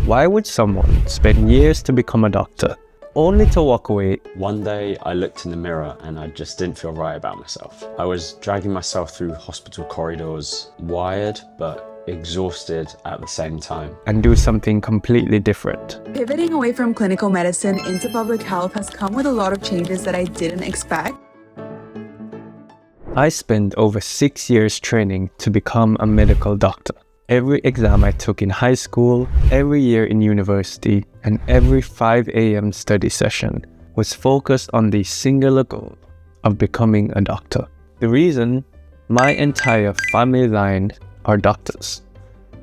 Why would someone spend years to become a doctor, only to walk away? One day I looked in the mirror and I just didn't feel right about myself. I was dragging myself through hospital corridors, wired but exhausted at the same time. And do something completely different. Pivoting away from clinical medicine into public health has come with a lot of changes that I didn't expect. I spent over 6 years training to become a medical doctor. Every exam I took in high school, every year in university, and every 5 a.m. study session was focused on the singular goal of becoming a doctor. The reason? My entire family line are doctors.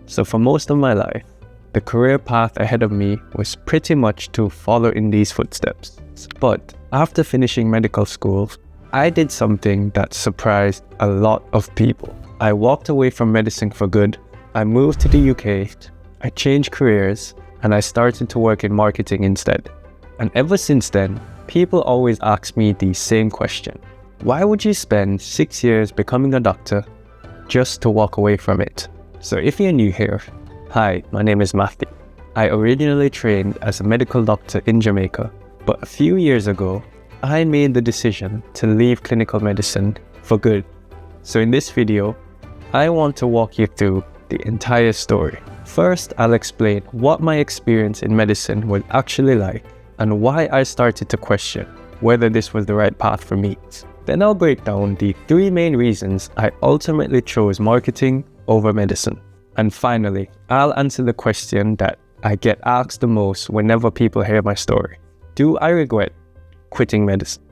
So for most of my life, the career path ahead of me was pretty much to follow in these footsteps. But after finishing medical school, I did something that surprised a lot of people. I walked away from medicine for good. I moved to the UK, I changed careers, and I started to work in marketing instead. And ever since then, people always ask me the same question. Why would you spend 6 years becoming a doctor just to walk away from it? So if you're new here, hi, my name is Matthew. I originally trained as a medical doctor in Jamaica, but a few years ago, I made the decision to leave clinical medicine for good. So in this video, I want to walk you through the entire story. First, I'll explain what my experience in medicine was actually like and why I started to question whether this was the right path for me. Then I'll break down the 3 main reasons I ultimately chose marketing over medicine. And finally, I'll answer the question that I get asked the most whenever people hear my story. Do I regret quitting medicine?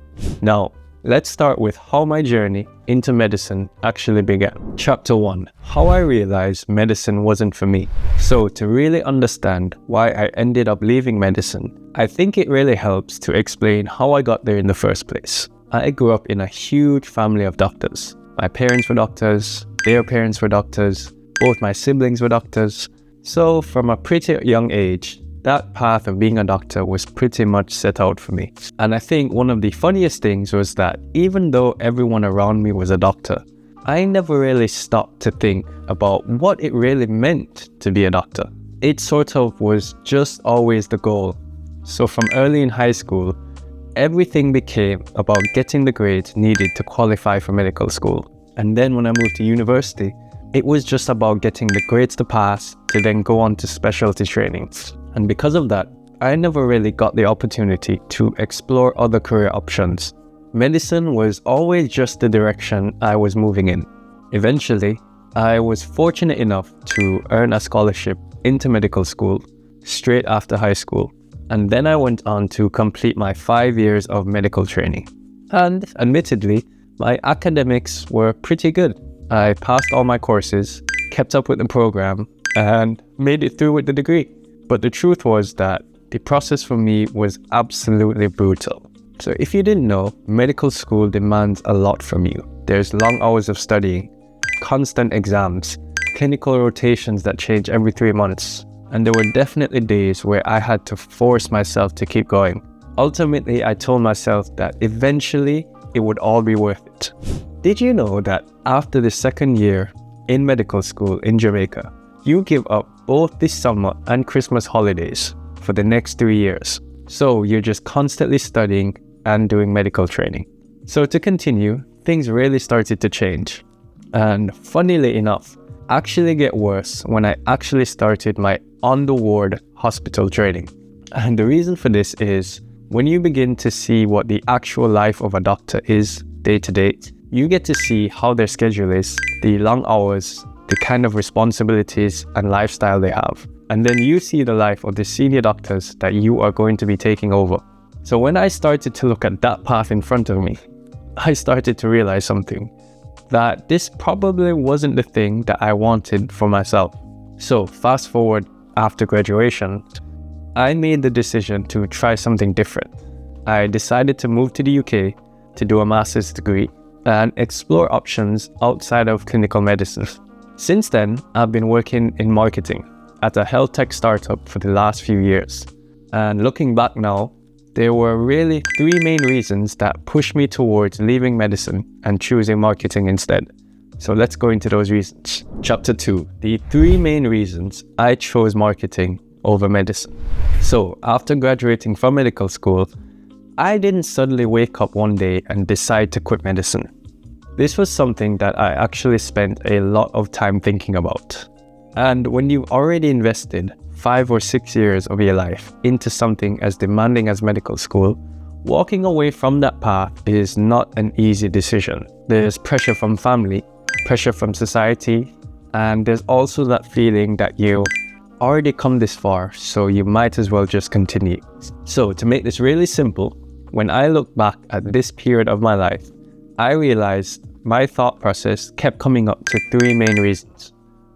Now, let's start with how my journey into medicine actually began. Chapter 1. How I realized medicine wasn't for me. So to really understand why I ended up leaving medicine, I think it really helps to explain how I got there in the first place. I grew up in a huge family of doctors. My parents were doctors, their parents were doctors, both my siblings were doctors. So from a pretty young age, that path of being a doctor was pretty much set out for me. And I think one of the funniest things was that even though everyone around me was a doctor, I never really stopped to think about what it really meant to be a doctor. It sort of was just always the goal. So from early in high school, everything became about getting the grades needed to qualify for medical school. And then when I moved to university, it was just about getting the grades to pass to then go on to specialty trainings. And because of that, I never really got the opportunity to explore other career options. Medicine was always just the direction I was moving in. Eventually, I was fortunate enough to earn a scholarship into medical school straight after high school. And then I went on to complete my 5 years of medical training. And admittedly, my academics were pretty good. I passed all my courses, kept up with the program, and made it through with the degree. But the truth was that the process for me was absolutely brutal. So if you didn't know, medical school demands a lot from you. There's long hours of studying, constant exams, clinical rotations that change every 3 months. And there were definitely days where I had to force myself to keep going. Ultimately, I told myself that eventually it would all be worth it. Did you know that after the second year in medical school in Jamaica, you give up both the summer and Christmas holidays for the next 3 years? So you're just constantly studying and doing medical training. So to continue, things really started to change. And funnily enough, actually get worse when I actually started my on-the-ward hospital training. And the reason for this is when you begin to see what the actual life of a doctor is day to day, you get to see how their schedule is, the long hours, the kind of responsibilities and lifestyle they have. And then you see the life of the senior doctors that you are going to be taking over. So when I started to look at that path in front of me, I started to realize something, that this probably wasn't the thing that I wanted for myself. So fast forward after graduation, I made the decision to try something different. I decided to move to the UK to do a master's degree and explore options outside of clinical medicine. Since then, I've been working in marketing at a health tech startup for the last few years. And looking back now, there were really 3 main reasons that pushed me towards leaving medicine and choosing marketing instead. So let's go into those reasons. Chapter 2. The 3 main reasons I chose marketing over medicine. So after graduating from medical school, I didn't suddenly wake up one day and decide to quit medicine. This was something that I actually spent a lot of time thinking about. And when you've already invested 5 or 6 years of your life into something as demanding as medical school, walking away from that path is not an easy decision. There's pressure from family, pressure from society, and there's also that feeling that you've already come this far, so you might as well just continue. So to make this really simple, when I look back at this period of my life, I realized my thought process kept coming up to 3 main reasons.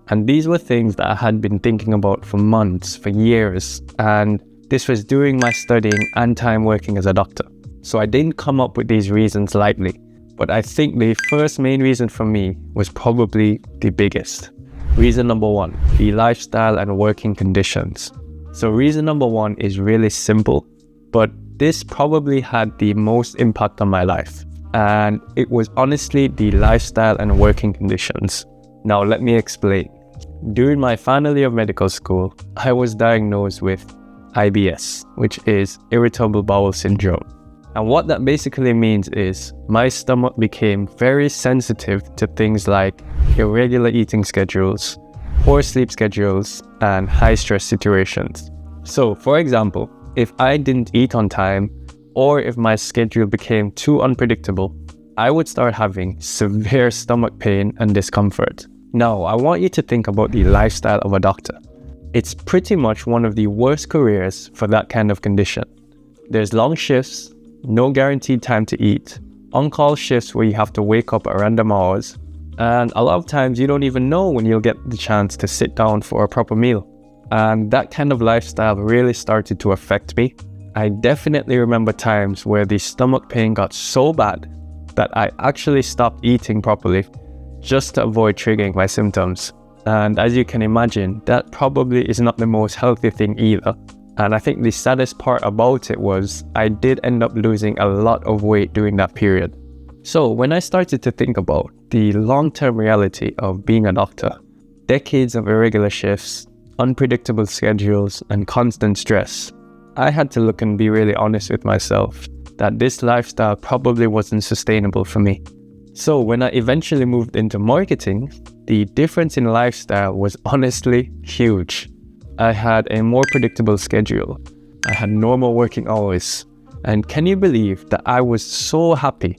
And these were things that I had been thinking about for months, for years, and this was during my studying and time working as a doctor. So I didn't come up with these reasons lightly, but I think the first main reason for me was probably the biggest. Reason number 1, the lifestyle and working conditions. So reason number 1 is really simple, but this probably had the most impact on my life. And it was honestly the lifestyle and working conditions. Now let me explain. During my final year of medical school, I was diagnosed with IBS, which is irritable bowel syndrome. And what that basically means is my stomach became very sensitive to things like irregular eating schedules, poor sleep schedules, and high stress situations. So for example, if I didn't eat on time, or if my schedule became too unpredictable, I would start having severe stomach pain and discomfort. Now, I want you to think about the lifestyle of a doctor. It's pretty much one of the worst careers for that kind of condition. There's long shifts, no guaranteed time to eat, on-call shifts where you have to wake up at random hours, and a lot of times you don't even know when you'll get the chance to sit down for a proper meal. And that kind of lifestyle really started to affect me. I definitely remember times where the stomach pain got so bad that I actually stopped eating properly just to avoid triggering my symptoms. And as you can imagine, that probably is not the most healthy thing either. And I think the saddest part about it was I did end up losing a lot of weight during that period. So when I started to think about the long-term reality of being a doctor, decades of irregular shifts, unpredictable schedules, and constant stress, I had to look and be really honest with myself that this lifestyle probably wasn't sustainable for me. So when I eventually moved into marketing, the difference in lifestyle was honestly huge. I had a more predictable schedule. I had normal working hours. And can you believe that I was so happy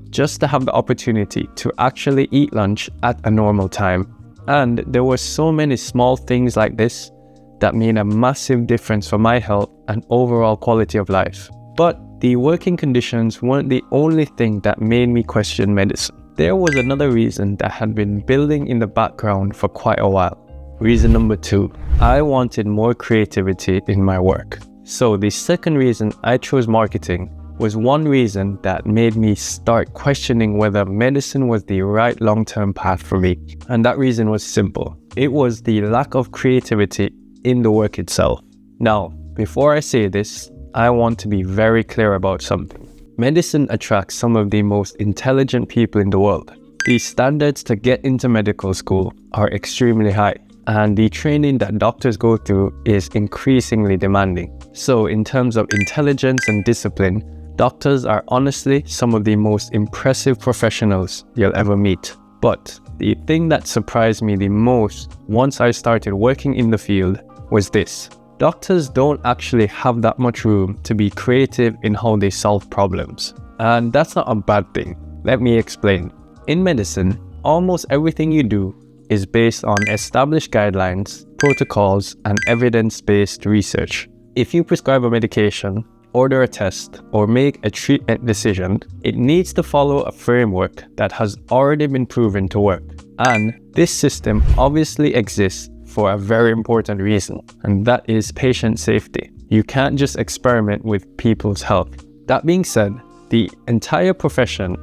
just to have the opportunity to actually eat lunch at a normal time? And there were so many small things like this that made a massive difference for my health and overall quality of life. But the working conditions weren't the only thing that made me question medicine. There was another reason that had been building in the background for quite a while. Reason number 2, I wanted more creativity in my work. So the second reason I chose marketing was one reason that made me start questioning whether medicine was the right long-term path for me. And that reason was simple. It was the lack of creativity in the work itself. Now, before I say this, I want to be very clear about something. Medicine attracts some of the most intelligent people in the world. The standards to get into medical school are extremely high, and the training that doctors go through is increasingly demanding. So in terms of intelligence and discipline, doctors are honestly some of the most impressive professionals you'll ever meet. But the thing that surprised me the most once I started working in the field was this. Doctors don't actually have that much room to be creative in how they solve problems. And that's not a bad thing. Let me explain. In medicine, almost everything you do is based on established guidelines, protocols, and evidence-based research. If you prescribe a medication, order a test, or make a treatment decision, it needs to follow a framework that has already been proven to work. And this system obviously exists for a very important reason, and that is patient safety. You can't just experiment with people's health. That being said, the entire profession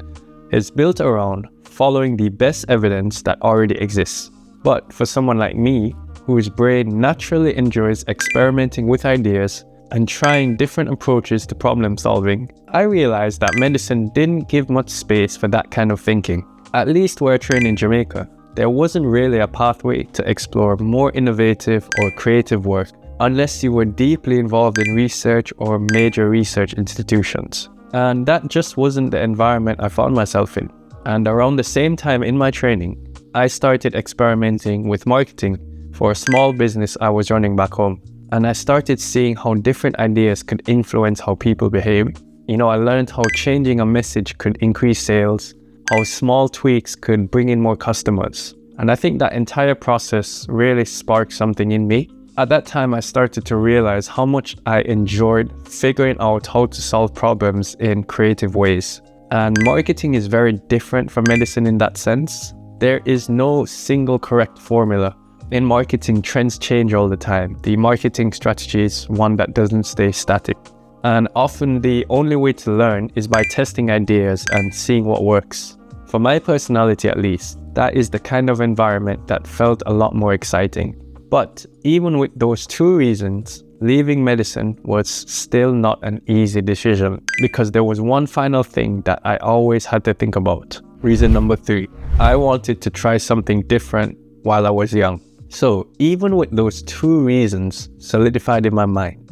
is built around following the best evidence that already exists. But for someone like me, whose brain naturally enjoys experimenting with ideas and trying different approaches to problem solving, I realized that medicine didn't give much space for that kind of thinking. At least where I trained in Jamaica, there wasn't really a pathway to explore more innovative or creative work unless you were deeply involved in research or major research institutions. And that just wasn't the environment I found myself in. And around the same time in my training, I started experimenting with marketing for a small business I was running back home. And I started seeing how different ideas could influence how people behave. I learned how changing a message could increase sales, how small tweaks could bring in more customers. And I think that entire process really sparked something in me. At that time, I started to realize how much I enjoyed figuring out how to solve problems in creative ways. And marketing is very different from medicine in that sense. There is no single correct formula. In marketing, trends change all the time. The marketing strategy is one that doesn't stay static. And often the only way to learn is by testing ideas and seeing what works. For my personality at least, that is the kind of environment that felt a lot more exciting. But even with those two reasons, leaving medicine was still not an easy decision because there was one final thing that I always had to think about. Reason number 3, I wanted to try something different while I was young. So even with those two reasons solidified in my mind,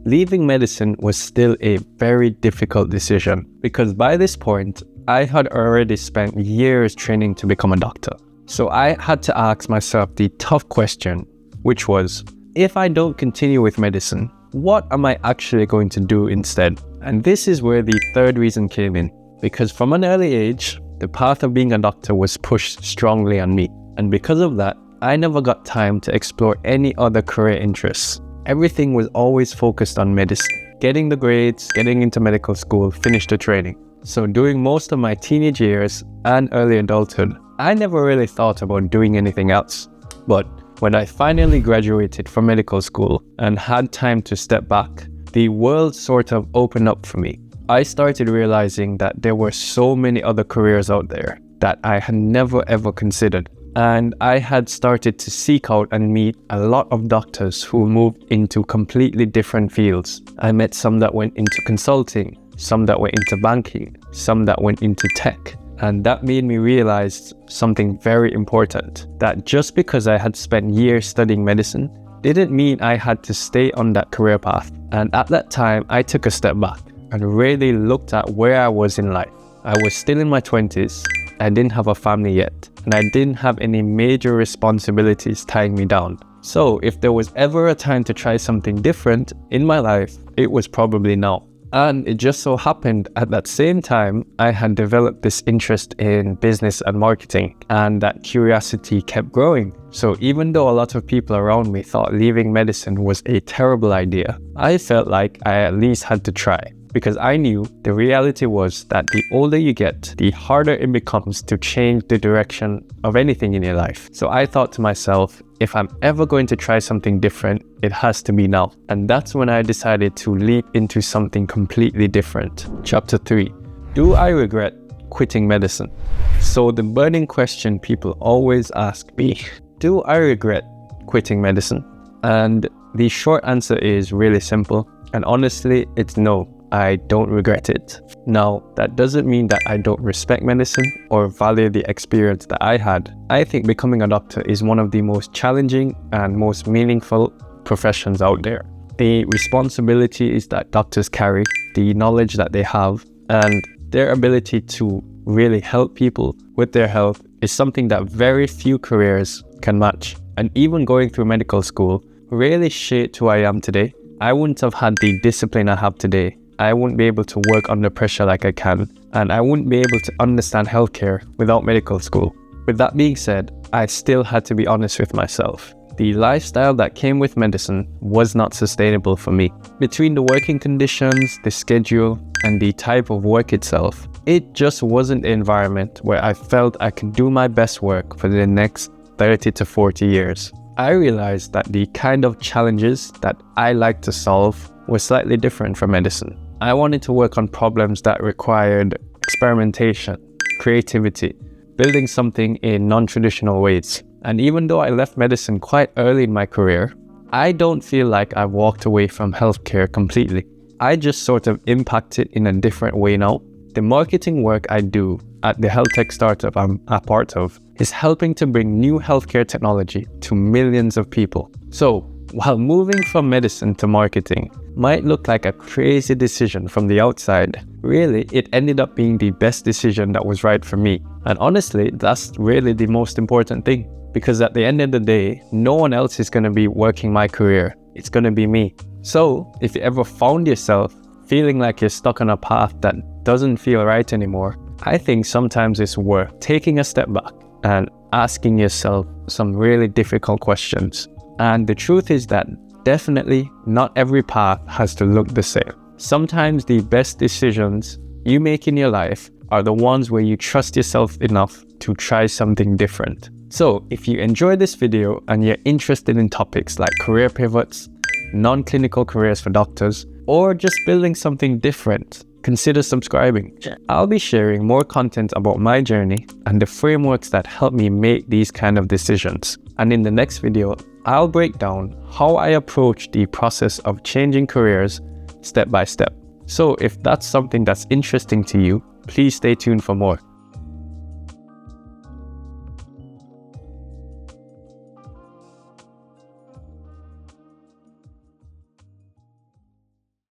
leaving medicine was still a very difficult decision because by this point, I had already spent years training to become a doctor. So I had to ask myself the tough question, which was, if I don't continue with medicine, what am I actually going to do instead? And this is where the third reason came in, because from an early age, the path of being a doctor was pushed strongly on me. And because of that, I never got time to explore any other career interests. Everything was always focused on medicine, getting the grades, getting into medical school, finish the training. So during most of my teenage years and early adulthood, I never really thought about doing anything else. But when I finally graduated from medical school and had time to step back, the world sort of opened up for me. I started realizing that there were so many other careers out there that I had never ever considered. And I had started to seek out and meet a lot of doctors who moved into completely different fields. I met some that went into consulting, some that went into banking, some that went into tech. And that made me realize something very important, that just because I had spent years studying medicine didn't mean I had to stay on that career path. And at that time, I took a step back and really looked at where I was in life. I was still in my 20s, I didn't have a family yet, and I didn't have any major responsibilities tying me down. So if there was ever a time to try something different in my life, it was probably now. And it just so happened at that same time, I had developed this interest in business and marketing, and that curiosity kept growing. So even though a lot of people around me thought leaving medicine was a terrible idea, I felt like I at least had to try. Because I knew the reality was that the older you get, the harder it becomes to change the direction of anything in your life. So I thought to myself, if I'm ever going to try something different, it has to be now. And that's when I decided to leap into something completely different. Chapter 3, do I regret quitting medicine? So the burning question people always ask me, do I regret quitting medicine? And the short answer is really simple. And honestly, it's no. I don't regret it. Now, that doesn't mean that I don't respect medicine or value the experience that I had. I think becoming a doctor is one of the most challenging and most meaningful professions out there. The responsibilities that doctors carry, the knowledge that they have, and their ability to really help people with their health is something that very few careers can match. And even going through medical school really shaped who I am today. I wouldn't have had the discipline I have today. I wouldn't be able to work under pressure like I can, and I wouldn't be able to understand healthcare without medical school. With that being said, I still had to be honest with myself. The lifestyle that came with medicine was not sustainable for me. Between the working conditions, the schedule, and the type of work itself, it just wasn't the environment where I felt I could do my best work for the next 30 to 40 years. I realized that the kind of challenges that I like to solve were slightly different from medicine. I wanted to work on problems that required experimentation, creativity, building something in non-traditional ways. And even though I left medicine quite early in my career, I don't feel like I've walked away from healthcare completely. I just sort of impact it in a different way now. The marketing work I do at the health tech startup I'm a part of is helping to bring new healthcare technology to millions of people. So While moving from medicine to marketing might look like a crazy decision from the outside, really, it ended up being the best decision that was right for me. And honestly, that's really the most important thing. Because at the end of the day, no one else is going to be working my career. It's going to be me. So if you ever found yourself feeling like you're stuck on a path that doesn't feel right anymore, I think sometimes it's worth taking a step back and asking yourself some really difficult questions. And the truth is that definitely not every path has to look the same. Sometimes the best decisions you make in your life are the ones where you trust yourself enough to try something different. So if you enjoyed this video and you're interested in topics like career pivots, non-clinical careers for doctors, or just building something different, consider subscribing. I'll be sharing more content about my journey and the frameworks that help me make these kind of decisions. And in the next video, I'll break down how I approach the process of changing careers step by step. So if that's something that's interesting to you, please stay tuned for more.